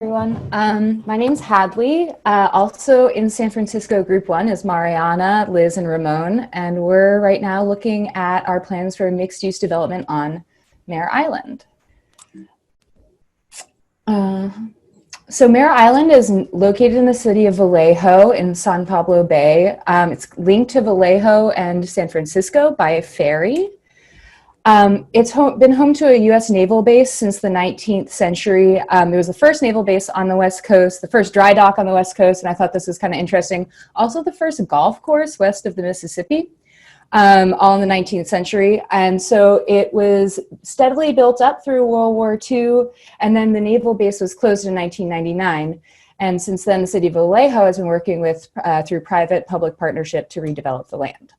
Everyone. My name's Hadley. Also in San Francisco Group 1 is Mariana, Liz, and Ramon, and we're right now looking at our plans for mixed-use development on Mare Island. So Mare Island is located in the city of Vallejo in San Pablo Bay. It's linked to Vallejo and San Francisco by a ferry. It's been home to a U.S. naval base since the 19th century. It was the first naval base on the West Coast, the first dry dock on the West Coast, and I thought this was kind of interesting. Also the first golf course west of the Mississippi, all in the 19th century. And so it was steadily built up through World War II, and then the naval base was closed in 1999. And since then, the city of Vallejo has been working with through private-public partnership to redevelop the land.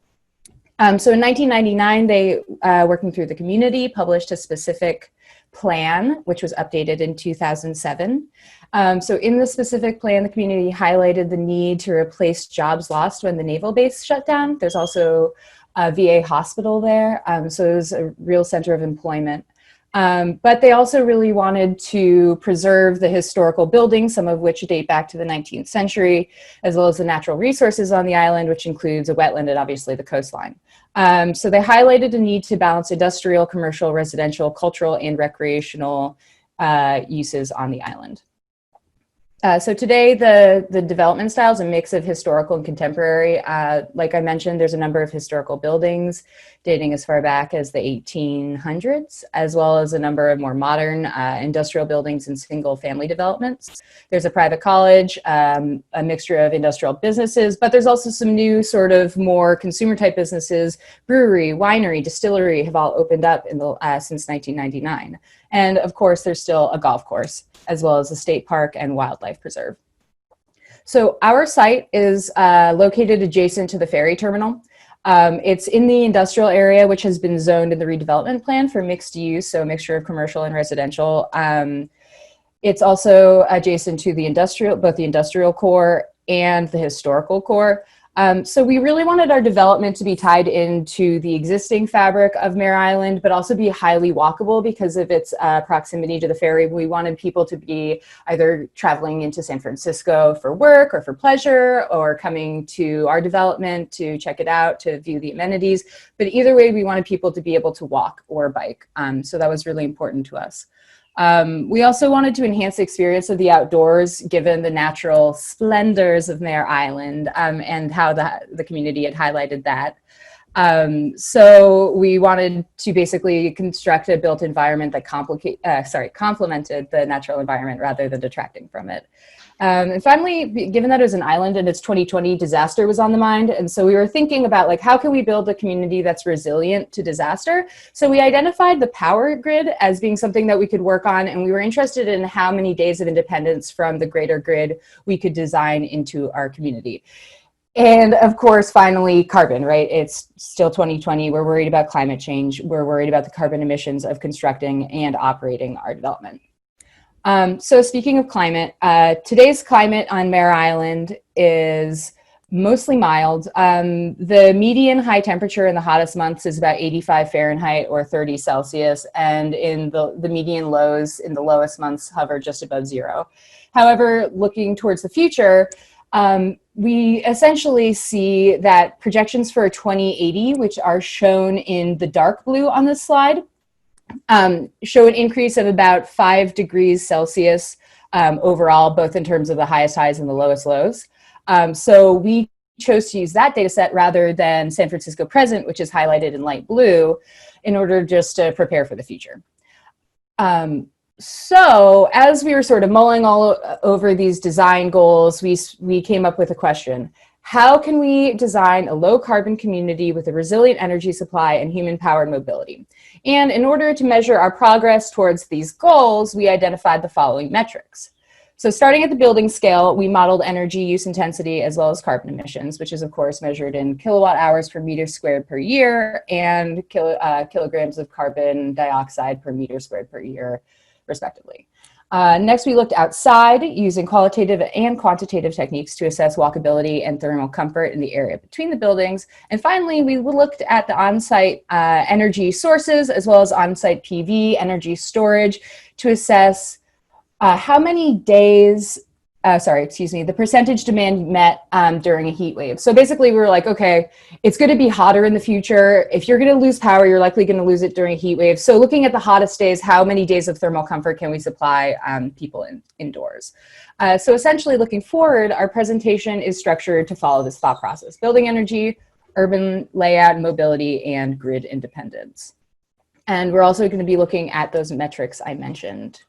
So in 1999, they, working through the community, published a specific plan, which was updated in 2007. So in the specific plan, the community highlighted the need to replace jobs lost when the naval base shut down. There's also a VA hospital there, so it was a real center of employment. But they also really wanted to preserve the historical buildings, some of which date back to the 19th century, as well as the natural resources on the island, which includes a wetland and obviously the coastline. So they highlighted the need to balance industrial, commercial, residential, cultural, and recreational uses on the island. So today, the development style is a mix of historical and contemporary. Like I mentioned, there's a number of historical buildings dating as far back as the 1800s, as well as a number of more modern industrial buildings and single-family developments. There's a private college, a mixture of industrial businesses, but there's also some new sort of more consumer-type businesses. Brewery, winery, distillery have all opened up in the, since 1999. And of course, there's still a golf course, as well as a state park and wildlife preserve. So our site is located adjacent to the ferry terminal. It's in the industrial area, which has been zoned in the redevelopment plan for mixed use, so a mixture of commercial and residential. It's also adjacent to the industrial, both the industrial core and the historical core. So we really wanted our development to be tied into the existing fabric of Mare Island, but also be highly walkable because of its proximity to the ferry. We wanted people to be either traveling into San Francisco for work or for pleasure, or coming to our development to check it out, to view the amenities. But either way, we wanted people to be able to walk or bike. So that was really important to us. We also wanted to enhance the experience of the outdoors, given the natural splendors of Mare Island, and how the community had highlighted that. So we wanted to basically construct a built environment that complemented the natural environment rather than detracting from it. And finally, given that it was an island and it's 2020, disaster was on the mind. And so we were thinking about, like, how can we build a community that's resilient to disaster? So we identified the power grid as being something that we could work on. And we were interested in how many days of independence from the greater grid we could design into our community. And of course, finally, carbon, right? It's still 2020. We're worried about climate change. We're worried about the carbon emissions of constructing and operating our development. So speaking of climate, today's climate on Mare Island is mostly mild. The median high temperature in the hottest months is about 85 Fahrenheit or 30 Celsius. And in the median lows in the lowest months hover just above zero. However, looking towards the future, we essentially see that projections for 2080, which are shown in the dark blue on this slide, show an increase of about 5 degrees Celsius overall, both in terms of the highest highs and the lowest lows. So we chose to use that data set rather than San Francisco present, which is highlighted in light blue, in order just to prepare for the future. So as we were sort of mulling all over these design goals, we came up with a question. How can we design a low carbon community with a resilient energy supply and human powered mobility? And in order to measure our progress towards these goals, we identified the following metrics. So starting at the building scale, we modeled energy use intensity as well as carbon emissions, which is of course measured in kilowatt hours per meter squared per year and kilograms of carbon dioxide per meter squared per year, respectively. Next, we looked outside using qualitative and quantitative techniques to assess walkability and thermal comfort in the area between the buildings. And finally, we looked at the on-site energy sources as well as on-site PV energy storage to assess How many days, the percentage demand met during a heat wave. So basically we were like, okay, it's going to be hotter in the future. If you're going to lose power, you're likely going to lose it during a heat wave. So looking at the hottest days, how many days of thermal comfort can we supply people indoors? So essentially looking forward, our presentation is structured to follow this thought process: building energy, urban layout, mobility, and grid independence. And we're also going to be looking at those metrics I mentioned.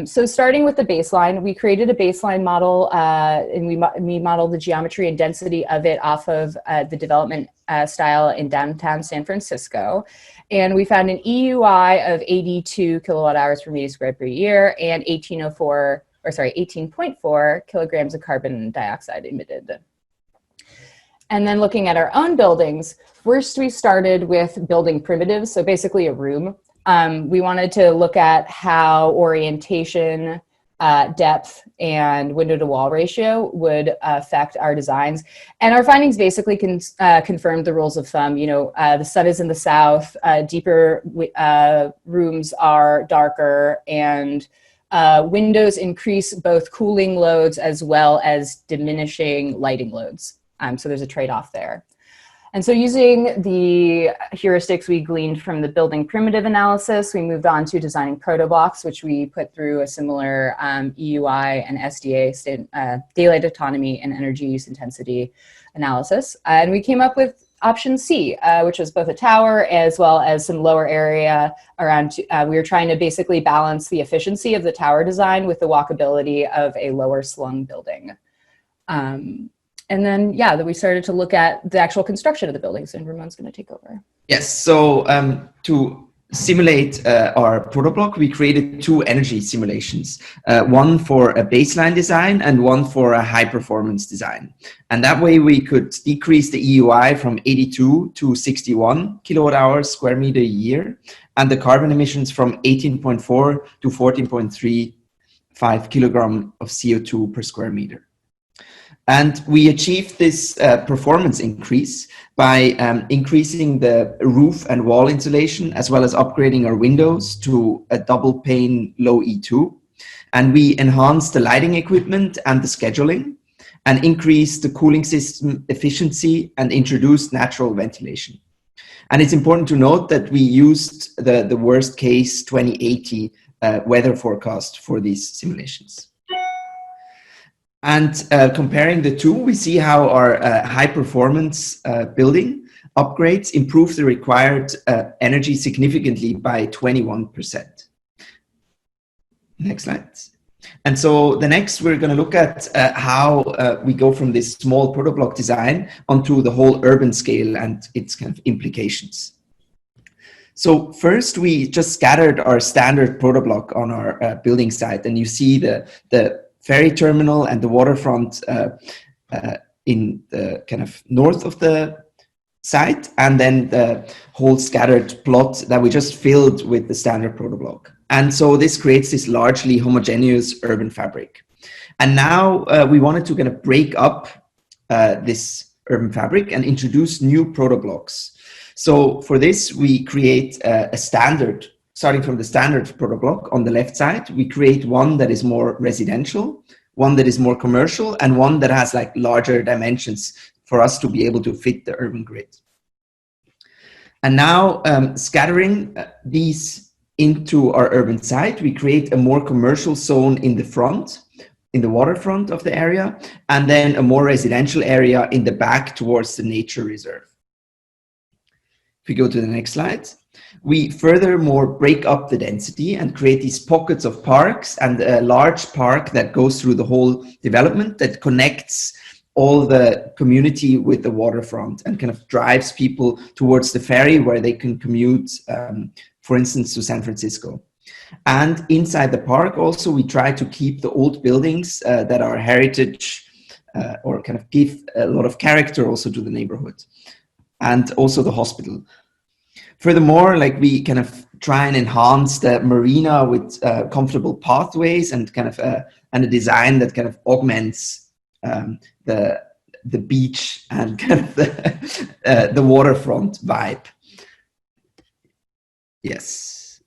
So starting with the baseline, we created a baseline model and we modeled the geometry and density of it off of the development style in downtown San Francisco. And we found an EUI of 82 kilowatt hours per meter squared per year and 18.4 kilograms of carbon dioxide emitted. And then looking at our own buildings, first we started with building primitives, so basically a room. We wanted to look at how orientation, depth, and window to wall ratio would affect our designs. And our findings basically confirmed the rules of thumb. You know, the sun is in the south, deeper rooms are darker, and windows increase both cooling loads as well as diminishing lighting loads. So there's a trade-off there. And so using the heuristics we gleaned from the building primitive analysis, we moved on to designing protoblocks, which we put through a similar EUI and SDA, daylight autonomy and energy use intensity analysis. And we came up with option C, which was both a tower as well as some lower area around, we were trying to basically balance the efficiency of the tower design with the walkability of a lower slung building. And then, yeah, we started to look at the actual construction of the buildings, and Ramon's going to take over. Yes, so to simulate our protoblock, we created two energy simulations, one for a baseline design and one for a high performance design. And that way we could decrease the EUI from 82 to 61 kilowatt hours square meter a year, and the carbon emissions from 18.4 to 14.35 kilogram of CO2 per square meter. And we achieved this performance increase by increasing the roof and wall insulation, as well as upgrading our windows to a double pane low E2. And we enhanced the lighting equipment and the scheduling, and increased the cooling system efficiency and introduced natural ventilation. And it's important to note that we used the worst case 2080 weather forecast for these simulations. And comparing the two, we see how our high performance building upgrades improve the required energy significantly by 21%. Next slide. And so the next, we're going to look at how we go from this small protoblock design onto the whole urban scale and its kind of implications. So first, we just scattered our standard protoblock on our building site, and you see the ferry terminal and the waterfront in the kind of north of the site, and then the whole scattered plot that we just filled with the standard protoblock. And so this creates this largely homogeneous urban fabric. And now we wanted to kind of break up this urban fabric and introduce new protoblocks. So for this, we create a standard. Starting from the standard protoblock on the left side, we create one that is more residential, one that is more commercial, and one that has like larger dimensions for us to be able to fit the urban grid. And now scattering these into our urban site, we create a more commercial zone in the front, in the waterfront of the area, and then a more residential area in the back towards the nature reserve. If we go to the next slide. We furthermore break up the density and create these pockets of parks, and a large park that goes through the whole development that connects all the community with the waterfront and kind of drives people towards the ferry where they can commute, for instance, to San Francisco. And inside the park also, we try to keep the old buildings that are heritage or kind of give a lot of character also to the neighborhood, and also the hospital. Furthermore, like we kind of try and enhance the marina with comfortable pathways and kind of and a design that kind of augments the beach and kind of the waterfront vibe. Yes.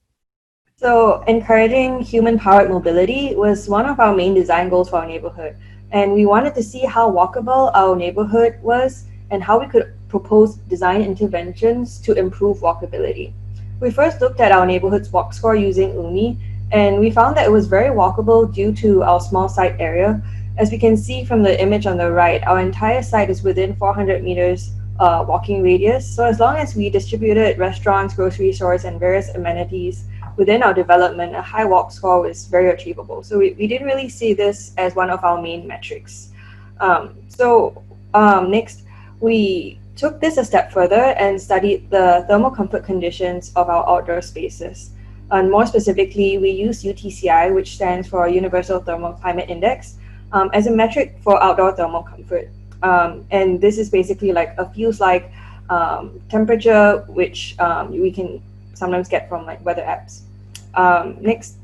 So encouraging human-powered mobility was one of our main design goals for our neighborhood. And we wanted to see how walkable our neighborhood was and how we could propose design interventions to improve walkability. We first looked at our neighborhood's walk score using UMI, and we found that it was very walkable due to our small site area. As we can see from the image on the right, our entire site is within 400 meters walking radius. So as long as we distributed restaurants, grocery stores, and various amenities within our development, a high walk score was very achievable. So we didn't really see this as one of our main metrics. Next, we took this a step further and studied the thermal comfort conditions of our outdoor spaces. And more specifically, we used UTCI, which stands for Universal Thermal Climate Index, as a metric for outdoor thermal comfort. And this is basically like a feels-like temperature, which we can sometimes get from like weather apps. Next.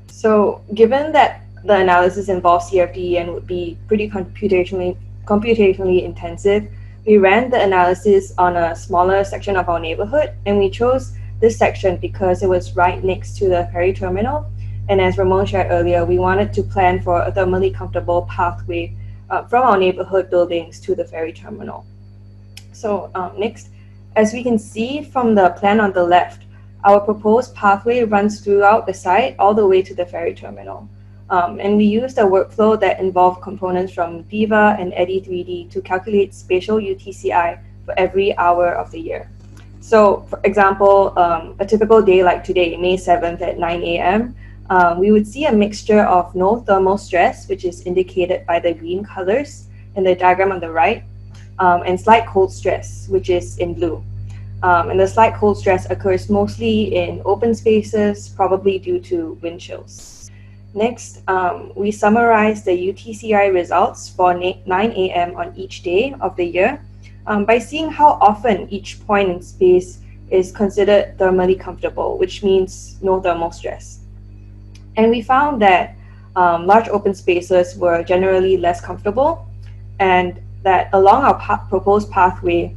So given that the analysis involves CFD and would be pretty computationally intensive, we ran the analysis on a smaller section of our neighborhood, and we chose this section because it was right next to the ferry terminal. And as Ramon shared earlier, we wanted to plan for a thermally comfortable pathway from our neighborhood buildings to the ferry terminal. So next, as we can see from the plan on the left, our proposed pathway runs throughout the site all the way to the ferry terminal. And we used a workflow that involved components from Viva and Eddy 3D to calculate spatial UTCI for every hour of the year. So for example, a typical day like today, May 7th at 9 a.m., we would see a mixture of no thermal stress, which is indicated by the green colors in the diagram on the right, and slight cold stress, which is in blue. And the slight cold stress occurs mostly in open spaces, probably due to wind chills. Next, we summarize the UTCI results for 9 a.m. on each day of the year by seeing how often each point in space is considered thermally comfortable, which means no thermal stress. And we found that large open spaces were generally less comfortable, and that along our proposed pathway,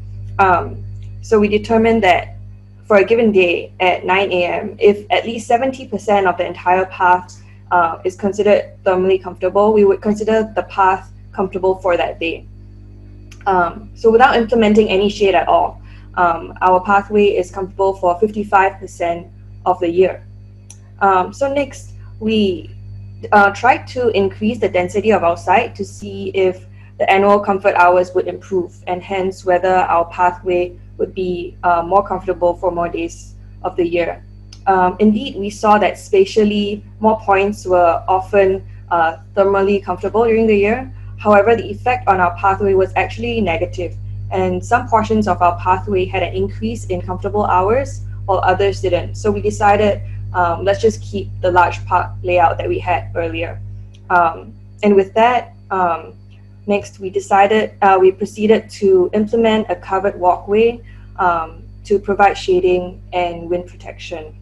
so we determined that for a given day at 9 a.m., if at least 70% of the entire path is considered thermally comfortable, we would consider the path comfortable for that day. So without implementing any shade at all, our pathway is comfortable for 55% of the year. So next, we tried to increase the density of our site to see if the annual comfort hours would improve, and hence whether our pathway would be more comfortable for more days of the year. Indeed, we saw that spatially more points were often thermally comfortable during the year. However, the effect on our pathway was actually negative, and some portions of our pathway had an increase in comfortable hours while others didn't. So we decided let's just keep the large park layout that we had earlier. And with that, next we proceeded to implement a covered walkway to provide shading and wind protection.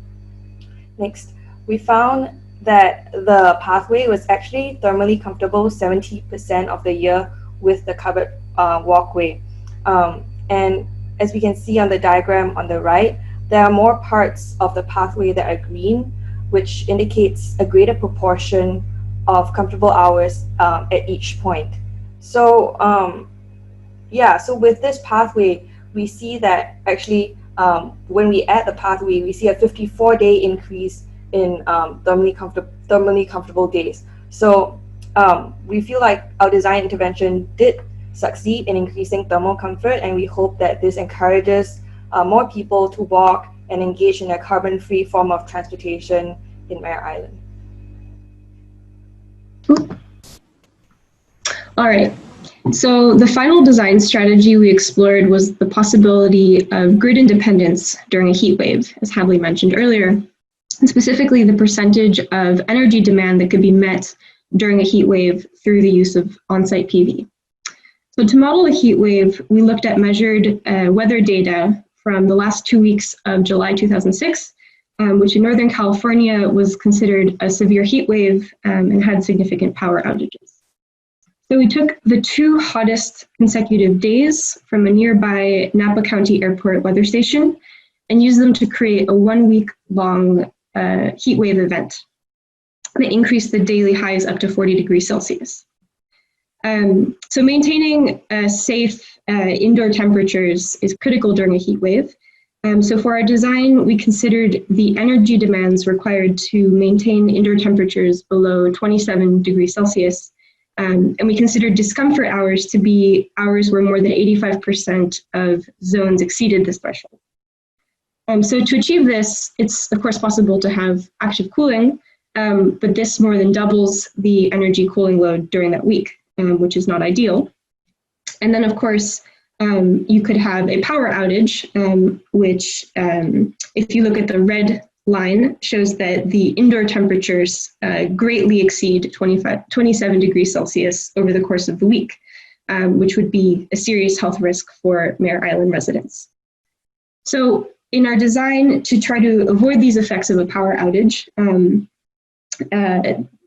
Next, we found that the pathway was actually thermally comfortable 70% of the year with the covered walkway. And as we can see on the diagram on the right, there are more parts of the pathway that are green, which indicates a greater proportion of comfortable hours at each point. So so with this pathway, we see that actually when we add the pathway, we see a 54-day increase in thermally comfortable days. So we feel like our design intervention did succeed in increasing thermal comfort, and we hope that this encourages more people to walk and engage in a carbon-free form of transportation in Mare Island. All right. So the final design strategy we explored was the possibility of grid independence during a heat wave, as Hadley mentioned earlier, and specifically the percentage of energy demand that could be met during a heat wave through the use of on-site PV. So to model a heat wave, we looked at measured weather data from the last 2 weeks of July 2006, which in Northern California was considered a severe heat wave and had significant power outages. So we took the 2 hottest consecutive days from a nearby Napa County Airport weather station and used them to create a 1-week long heat wave event that increased the daily highs up to 40 degrees Celsius. So maintaining safe indoor temperatures is critical during a heat wave. So for our design, we considered the energy demands required to maintain indoor temperatures below 27 degrees Celsius. And we considered discomfort hours to be hours where more than 85% of zones exceeded this threshold. So to achieve this, it's of course possible to have active cooling, but this more than doubles the energy cooling load during that week, which is not ideal. And then of course, you could have a power outage, which if you look at the red line, shows that the indoor temperatures greatly exceed 27 degrees Celsius over the course of the week, which would be a serious health risk for Mare Island residents. So in our design, to try to avoid these effects of a power outage,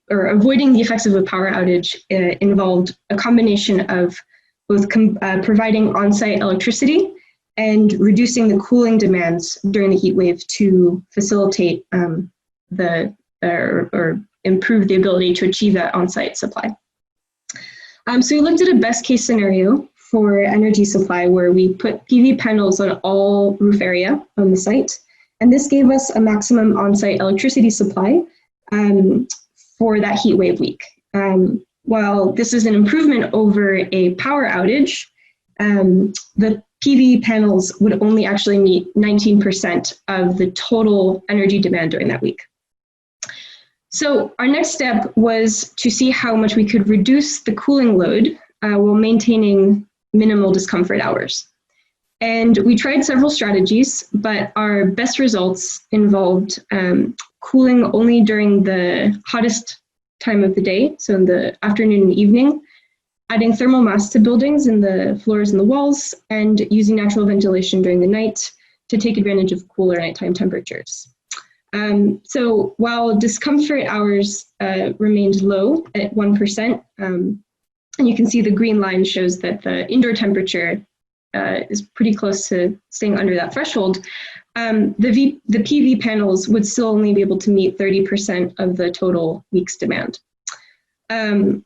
or avoiding the effects of a power outage involved a combination of both providing on-site electricity and reducing the cooling demands during the heat wave to facilitate or improve the ability to achieve that on-site supply. So we looked at a best case scenario for energy supply where we put PV panels on all roof area on the site. And this gave us a maximum on-site electricity supply for that heat wave week. While this is an improvement over a power outage, the PV panels would only actually meet 19% of the total energy demand during that week. So our next step was to see how much we could reduce the cooling load while maintaining minimal discomfort hours. And we tried several strategies, but our best results involved cooling only during the hottest time of the day, so in the afternoon and evening, adding thermal mass to buildings in the floors and the walls, and using natural ventilation during the night to take advantage of cooler nighttime temperatures. So while discomfort hours remained low at 1%, and you can see the green line shows that the indoor temperature is pretty close to staying under that threshold, the PV panels would still only be able to meet 30% of the total week's demand. And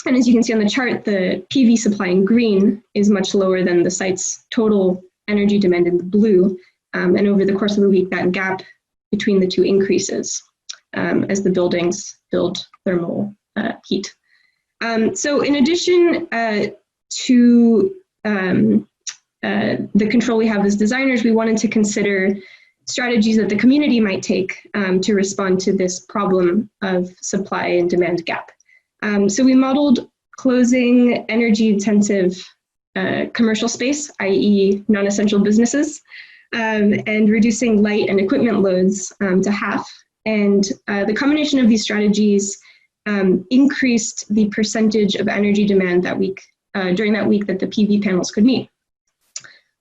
as you can see on the chart, the PV supply in green is much lower than the site's total energy demand in the blue. And over the course of the week, that gap between the two increases as the buildings build thermal heat. So in addition to the control we have as designers, we wanted to consider strategies that the community might take to respond to this problem of supply and demand gap. So we modeled closing energy-intensive commercial space, i.e. non-essential businesses, and reducing light and equipment loads to half. And the combination of these strategies increased the percentage of energy demand that week, during that week that the PV panels could meet.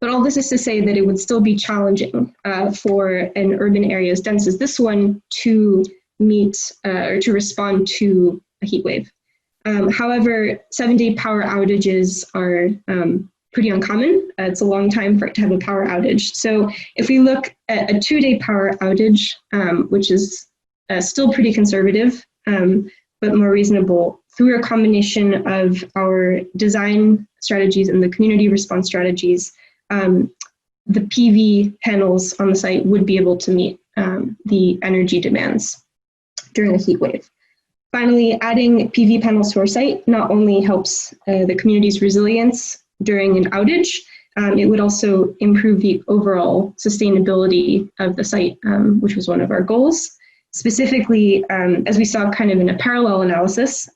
But all this is to say that it would still be challenging for an urban area as dense as this one to meet or to respond to a heat wave. However, 7-day power outages are pretty uncommon. It's a long time for it to have a power outage. So if we look at a 2-day power outage, which is still pretty conservative, but more reasonable, through a combination of our design strategies and the community response strategies, the PV panels on the site would be able to meet the energy demands during a heat wave. Finally, adding PV panels to our site not only helps the community's resilience during an outage, it would also improve the overall sustainability of the site, which was one of our goals. Specifically, as we saw kind of in a parallel analysis,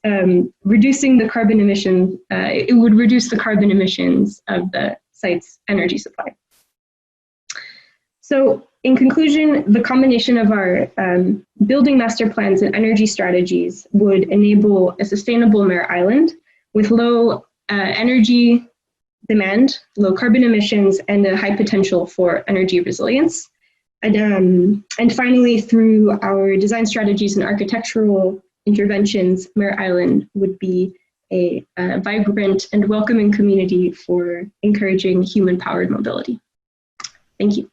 reducing the carbon emission, it would reduce the carbon emissions of the site's energy supply. So in conclusion, the combination of our building master plans and energy strategies would enable a sustainable Mare Island with low energy demand, low carbon emissions, and a high potential for energy resilience. And finally, through our design strategies and architectural interventions, Mare Island would be a vibrant and welcoming community for encouraging human-powered mobility. Thank you.